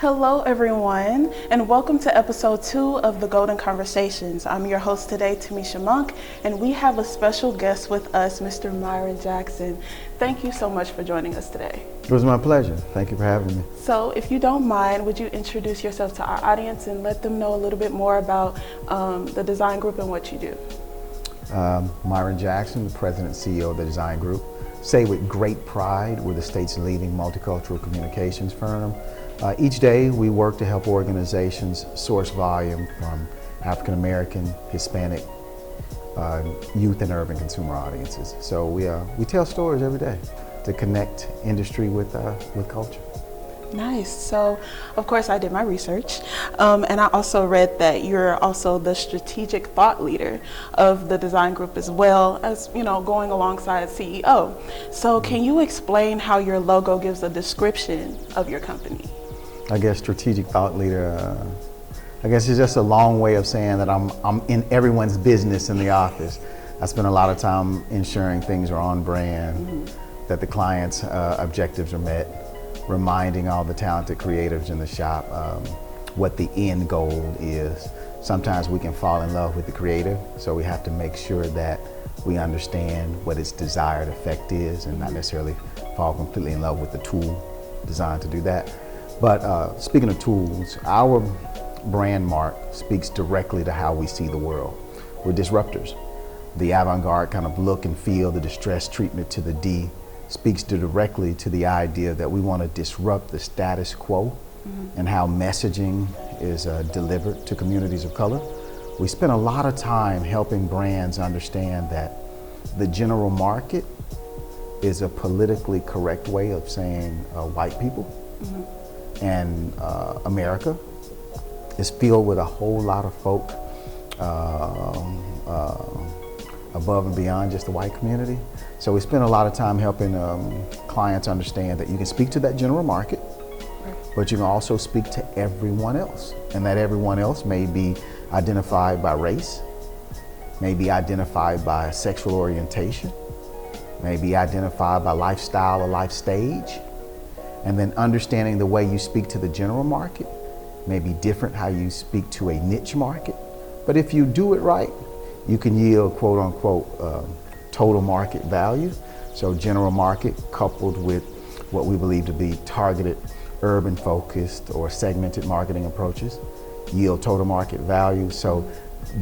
Hello everyone, and welcome to episode 2 of the Golden Conversations. I'm your host today, Tamisha Monk, and we have a special guest with us, Mr. Myron Jackson. Thank you so much for joining us today. It was my pleasure. Thank you for having me. So if you don't mind, would you introduce yourself to our audience and let them know a little bit more about the design group and what you do? Myron Jackson, the President and CEO of the Design Group. Say with great pride, we're the state's leading multicultural communications firm. Each day we work to help organizations source volume from African American, Hispanic, youth and urban consumer audiences. So we tell stories every day to connect industry with culture. Nice. So, of course, I did my research, and I also read that you're also the strategic thought leader of the design group as well as, going alongside CEO. So can you explain how your logo gives a description of your company? I guess strategic thought leader, I guess it's just a long way of saying that I'm in everyone's business in the office. I spend a lot of time ensuring things are on brand, that the client's objectives are met, reminding all the talented creatives in the shop what the end goal is. Sometimes we can fall in love with the creative, so we have to make sure that we understand what its desired effect is and not necessarily fall completely in love with the tool designed to do that. But speaking of tools, our brand mark speaks directly to how we see the world. We're disruptors. The avant-garde kind of look and feel, the distress treatment to the D, speaks directly to the idea that we want to disrupt the status quo and how messaging is delivered to communities of color. We spend a lot of time helping brands understand that the general market is a politically correct way of saying white people. And America is filled with a whole lot of folk above and beyond just the white community. So we spend a lot of time helping clients understand that you can speak to that general market, but you can also speak to everyone else. And that everyone else may be identified by race, may be identified by sexual orientation, may be identified by lifestyle or life stage. And then understanding the way you speak to the general market may be different how you speak to a niche market. But if you do it right, you can yield quote unquote total market value. So general market coupled with what we believe to be targeted urban focused or segmented marketing approaches yield total market value. So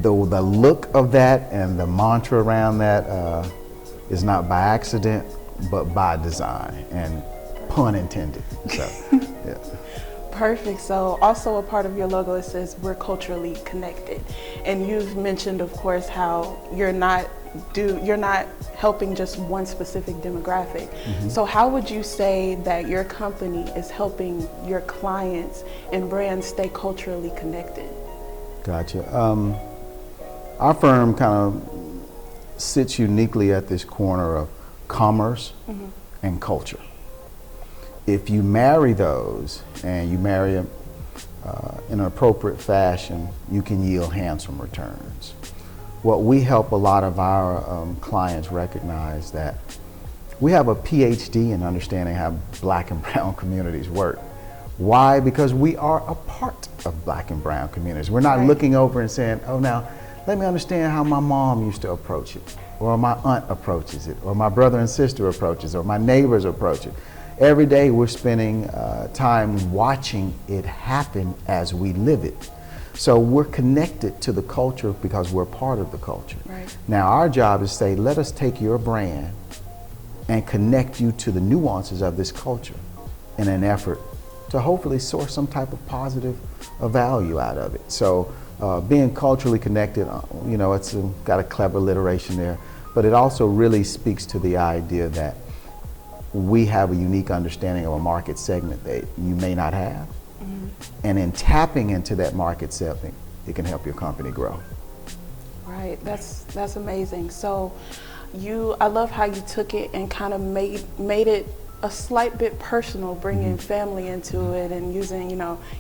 the look of that and the mantra around that is not by accident, but by design, and pun intended. So, yeah. Perfect. So also a part of your logo, it says we're culturally connected. And you've mentioned, of course, how you're not helping just one specific demographic. So how would you say that your company is helping your clients and brands stay culturally connected? Gotcha. Our firm kind of sits uniquely at this corner of commerce and culture. If you marry those and you marry them in an appropriate fashion, you can yield handsome returns. What we help a lot of our clients recognize that we have a PhD in understanding how Black and brown communities work. Why? Because we are a part of Black and brown communities. We're not looking over and saying, oh, now let me understand how my mom used to approach it, or my aunt approaches it, or my brother and sister approaches it, or my neighbors approach it. Every day we're spending time watching it happen as we live it. So we're connected to the culture because we're part of the culture. Now our job is to say, let us take your brand and connect you to the nuances of this culture in an effort to hopefully source some type of positive value out of it. So being culturally connected, it's got a clever alliteration there, but it also really speaks to the idea that we have a unique understanding of a market segment that you may not have. And in tapping into that market segment, it can help your company grow. Right, that's amazing. So I love how you took it and kind of made it a slight bit personal, bringing family into it and using,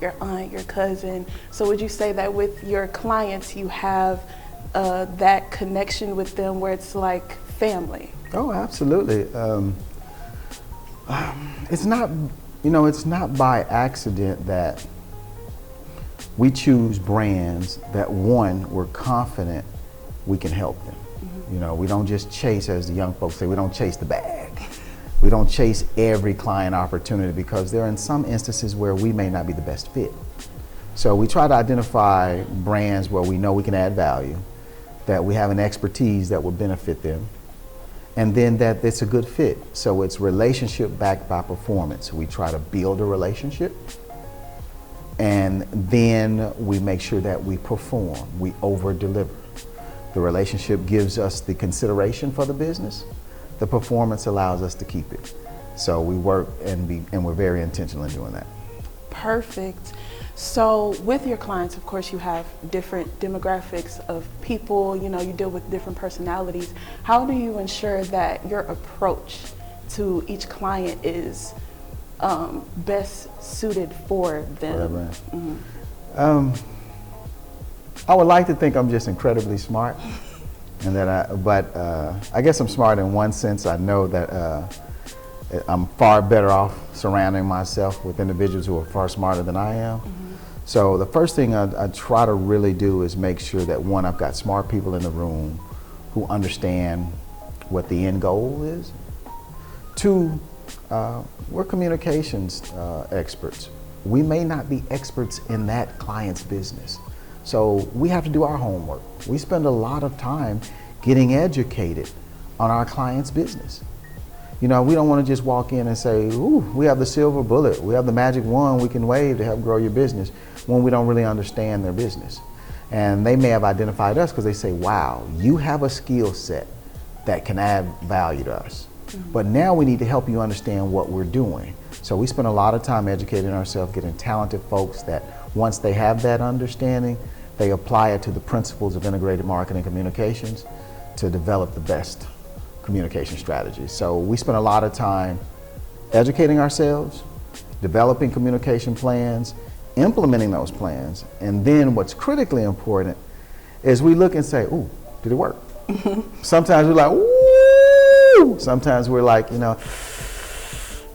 your aunt, your cousin. So would you say that with your clients, you have that connection with them where it's like family? Oh, absolutely. It's not You know, it's not by accident that we choose brands that, one, we're confident we can help them. You know, we don't just chase, as the young folks say, we don't chase the bag. We don't chase every client opportunity, because there are in some instances where we may not be the best fit. So we try to identify brands where we know we can add value, that we have an expertise that will benefit them, and then that it's a good fit. So it's relationship backed by performance. We try to build a relationship, and then we make sure that we perform, we over deliver. The relationship gives us the consideration for the business. The performance allows us to keep it. So we work and we're very intentional in doing that. Perfect. So with your clients, of course, you have different demographics of people, you know, you deal with different personalities. How do you ensure that your approach to each client is best suited for them? I would like to think I'm just incredibly smart, and that I guess I'm smart in one sense. I know that I'm far better off surrounding myself with individuals who are far smarter than I am. So the first thing I try to really do is make sure that, one, I've got smart people in the room who understand what the end goal is. Two, we're communications experts. We may not be experts in that client's business, so we have to do our homework. We spend a lot of time getting educated on our client's business. You know, we don't want to just walk in and say, ooh, we have the silver bullet, we have the magic wand we can wave to help grow your business, when we don't really understand their business. And they may have identified us because they say, wow, you have a skill set that can add value to us. But now we need to help you understand what we're doing. So we spend a lot of time educating ourselves, getting talented folks that, once they have that understanding, they apply it to the principles of integrated marketing communications to develop the best communication strategies. So we spend a lot of time educating ourselves, developing communication plans, implementing those plans, and then what's critically important is we look and say, ooh, did it work? Sometimes we're like, ooh, sometimes we're like, you know.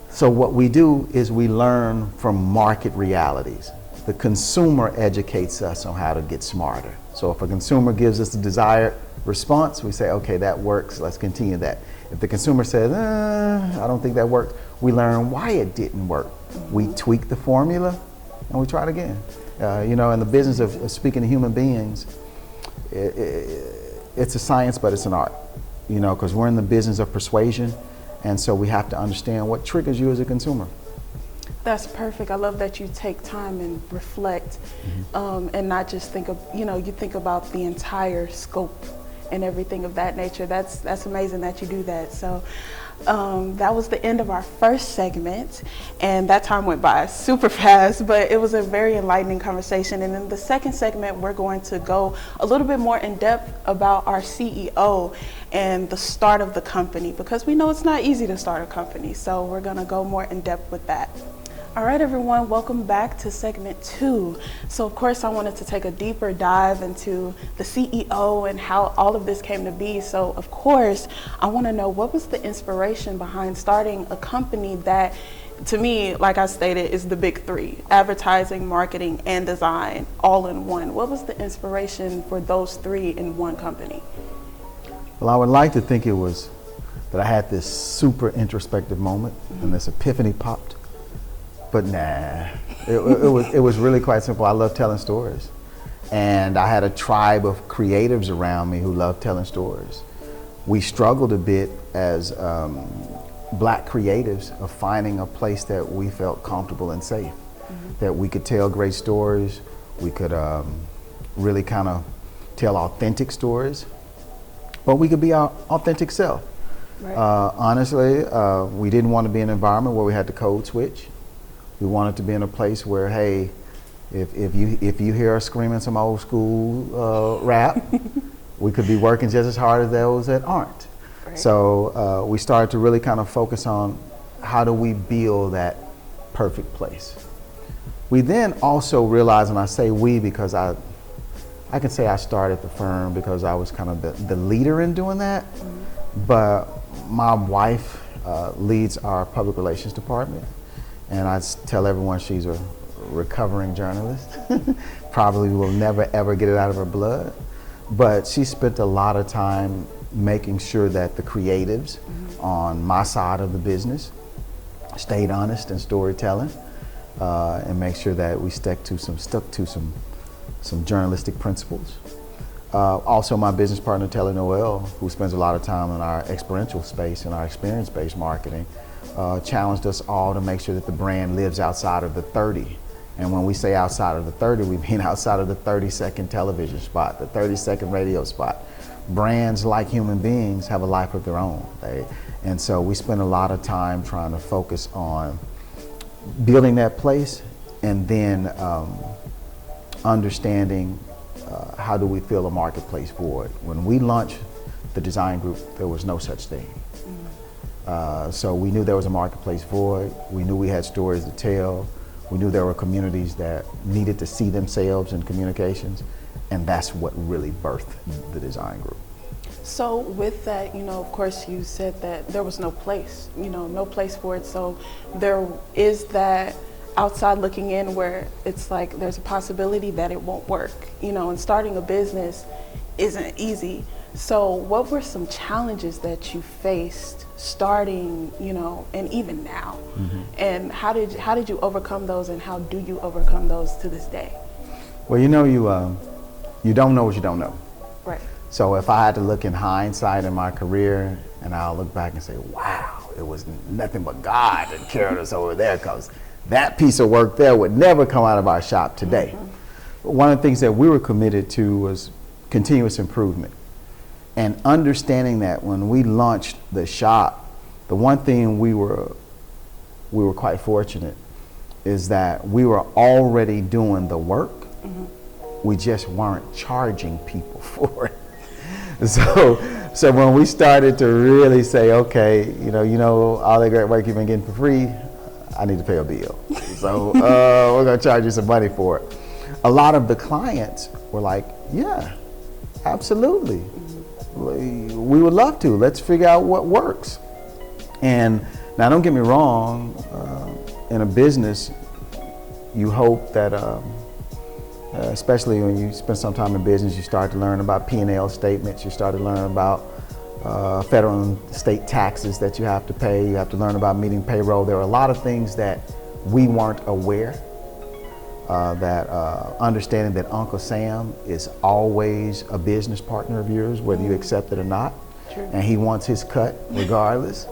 So what we do is we learn from market realities. The consumer educates us on how to get smarter. So if a consumer gives us the desired response, we say, okay, that works, let's continue that. If the consumer says, I don't think that worked, we learn why it didn't work. We tweak the formula and we try it again. You know, in the business of speaking to human beings, it's a science, but it's an art, you know, because we're in the business of persuasion, and so we have to understand what triggers you as a consumer. That's perfect. I love that you take time and reflect, and not just think of, you know, you think about the entire scope and everything of that nature. That's amazing that you do that. So that was the end of our first segment, and that time went by super fast, but it was a very enlightening conversation. And in the second segment, we're going to go a little bit more in depth about our CEO and the start of the company, because we know it's not easy to start a company. So we're going to go more in depth with that. All right, everyone, welcome back to segment 2. So of course I wanted to take a deeper dive into the CEO and how all of this came to be. So of course, I want to know, what was the inspiration behind starting a company that, to me, like I stated, is the big three: advertising, marketing, and design, all in one. What was the inspiration for those three in one company? Well, I would like to think it was that I had this super introspective moment and this epiphany popped. But nah, it was really quite simple. I love telling stories. And I had a tribe of creatives around me who loved telling stories. We struggled a bit as Black creatives of finding a place that we felt comfortable and safe, that we could tell great stories, we could really kind of tell authentic stories, but we could be our authentic self. Right. Honestly, we didn't want to be in an environment where we had to code switch. We wanted to be in a place where, hey, if you hear us screaming some old school rap, we could be working just as hard as those that aren't. Right. So we started to really kind of focus on how do we build that perfect place. We then also realized, and I say we because I can say I started the firm because I was kind of the leader in doing that, but my wife leads our public relations department. and I tell everyone she's a recovering journalist. Probably will never ever get it out of her blood, but she spent a lot of time making sure that the creatives on my side of the business stayed honest in storytelling, and make sure that we stuck to some journalistic principles. Also, my business partner, Telly Noel, who spends a lot of time in our experiential space and our experience-based marketing, challenged us all to make sure that the brand lives outside of the 30. And when we say outside of the 30, we mean outside of the 30-second television spot, the 30-second radio spot. Brands, like human beings, have a life of their own. And so we spend a lot of time trying to focus on building that place, and then understanding how do we fill a marketplace for it. When we launched the design group, there was no such thing. So we knew there was a marketplace for it. We knew we had stories to tell. We knew there were communities that needed to see themselves in communications, and that's what really birthed the design group. So with that, of course you said that there was no place, no place for it. So there is that outside looking in where it's like there's a possibility that it won't work, and starting a business isn't easy. So what were some challenges that you faced starting, and even now? And how did you overcome those, and how do you overcome those to this day? Well, you don't know what you don't know. Right. So if I had to look in hindsight in my career, and I'll look back and say, wow, it was nothing but God that carried us over there, because that piece of work there would never come out of our shop today. One of the things that we were committed to was continuous improvement, and understanding that when we launched the shop, the one thing we were quite fortunate is that we were already doing the work. We just weren't charging people for it. So when we started to really say, okay, all that great work you've been getting for free, I need to pay a bill. So we're gonna charge you some money for it. A lot of the clients were like, yeah, absolutely. We would love to. Let's figure out what works. And now, don't get me wrong, in a business, you hope that, especially when you spend some time in business, you start to learn about P&L statements, you start to learn about federal and state taxes that you have to pay, you have to learn about meeting payroll. There are a lot of things that we weren't aware, understanding that Uncle Sam is always a business partner of yours, whether you accept it or not. True. And he wants his cut regardless.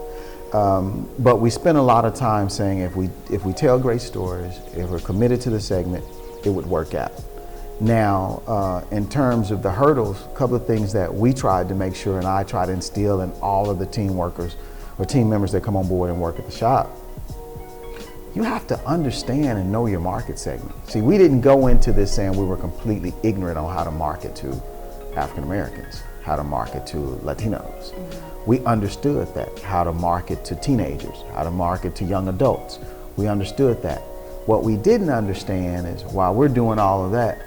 But we spend a lot of time saying if we tell great stories, if we're committed to the segment, it would work out. Now, in terms of the hurdles, a couple of things that we tried to make sure, and I try to instill in all of the team workers or team members that come on board and work at the shop, you have to understand and know your market segment. See, we didn't go into this saying we were completely ignorant on how to market to African Americans, how to market to Latinos. We understood that, how to market to teenagers, how to market to young adults. We understood that. What we didn't understand is while we're doing all of that,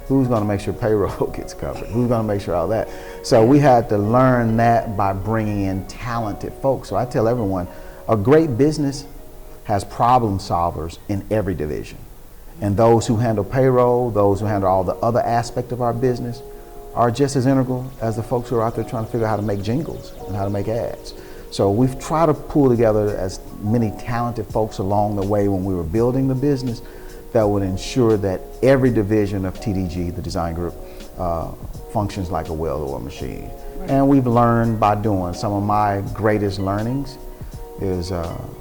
who's gonna make sure payroll gets covered? Who's gonna make sure all that? So we had to learn that by bringing in talented folks. So I tell everyone, a great business has problem solvers in every division. And those who handle payroll, those who handle all the other aspects of our business are just as integral as the folks who are out there trying to figure out how to make jingles and how to make ads. So we've tried to pull together as many talented folks along the way when we were building the business that would ensure that every division of TDG, the design group, functions like a well-oiled machine. Right. And we've learned by doing. Some of my greatest learnings is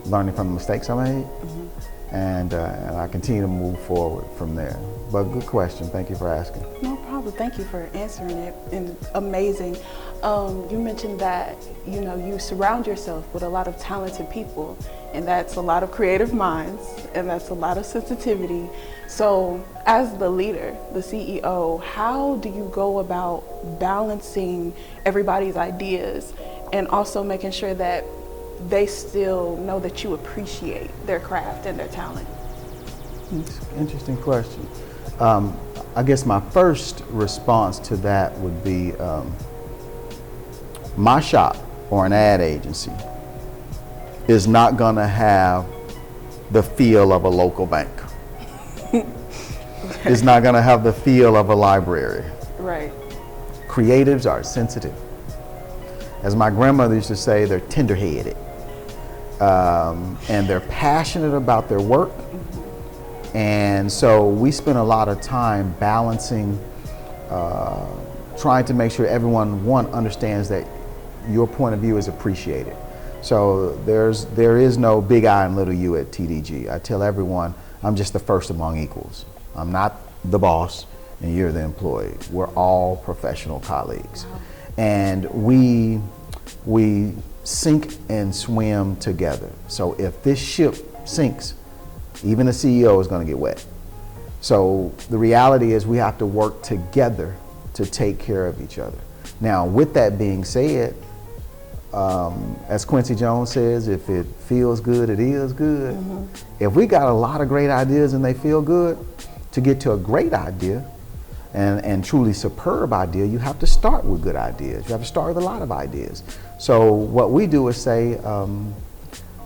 learning from the mistakes I made, and I continue to move forward from there. But good question, thank you for asking. No problem, thank you for answering it, and amazing. You mentioned that, you surround yourself with a lot of talented people, and that's a lot of creative minds, and that's a lot of sensitivity. So as the leader, the CEO, how do you go about balancing everybody's ideas and also making sure that they still know that you appreciate their craft and their talent? It's an interesting question. I guess my first response to that would be my shop or an ad agency is not going to have the feel of a local bank. It's not going to have the feel of a library. Right. Creatives are sensitive. As my grandmother used to say, they're tender-headed. And they're passionate about their work. And so we spend a lot of time balancing, trying to make sure everyone, one, understands that your point of view is appreciated. So there is no big I and little you at TDG. I tell everyone, I'm just the first among equals. I'm not the boss and you're the employee. We're all professional colleagues. Wow. And we sink and swim together. So if this ship sinks, even the CEO is going to get wet. So the reality is we have to work together to take care of each other. Now, with that being said, as Quincy Jones says, if it feels good, it is good. Mm-hmm. If we got a lot of great ideas and they feel good, to get to a great idea and truly superb idea, you have to start with good ideas. You have to start with a lot of ideas. So what we do is say,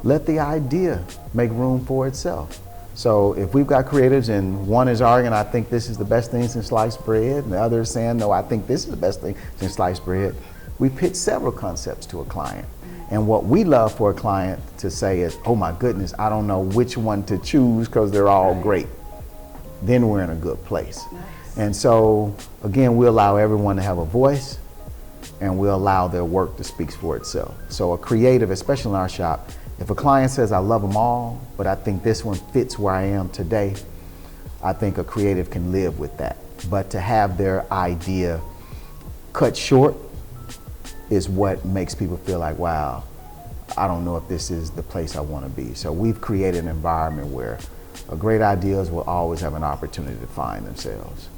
let the idea make room for itself. So if we've got creatives and one is arguing, I think this is the best thing since sliced bread, and the other is saying, no, I think this is the best thing since sliced bread, we pitch several concepts to a client. And what we love for a client to say is, oh my goodness, I don't know which one to choose because they're all great. Then we're in a good place. Nice. And so, again, we allow everyone to have a voice and we allow their work to speak for itself. So a creative, especially in our shop, if a client says, I love them all, but I think this one fits where I am today, I think a creative can live with that. But to have their idea cut short is what makes people feel like, wow, I don't know if this is the place I want to be. So we've created an environment where great ideas will always have an opportunity to find themselves.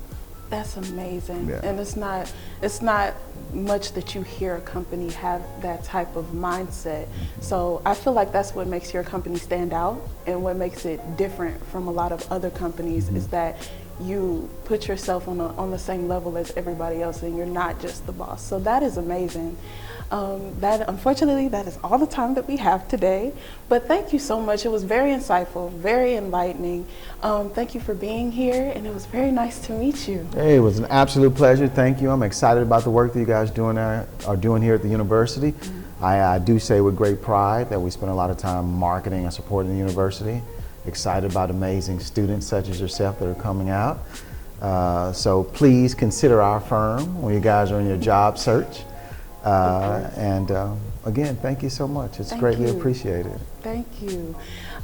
That's amazing. Yeah. And it's not much that you hear a company have that type of mindset. So I feel like that's what makes your company stand out, and what makes it different from a lot of other companies is that you put yourself on the same level as everybody else, and you're not just the boss. So that is amazing. Unfortunately, that is all the time that we have today. But thank you so much. It was very insightful, very enlightening. Thank you for being here, and it was very nice to meet you. Hey, it was an absolute pleasure. Thank you. I'm excited about the work that you guys are doing here at the university. Mm-hmm. I do say with great pride that we spend a lot of time marketing and supporting the university. Excited about amazing students such as yourself that are coming out. So please consider our firm when you guys are in your job search. And again, thank you so much. It's greatly appreciated. Thank you.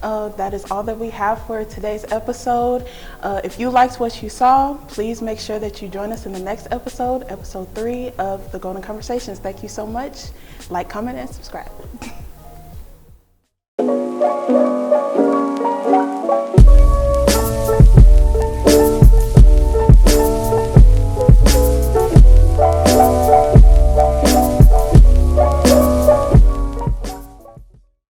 That is all that we have for today's episode. If you liked what you saw, please make sure that you join us in the next episode, episode 3 of the Golden Conversations. Thank you so much. Like, comment, and subscribe.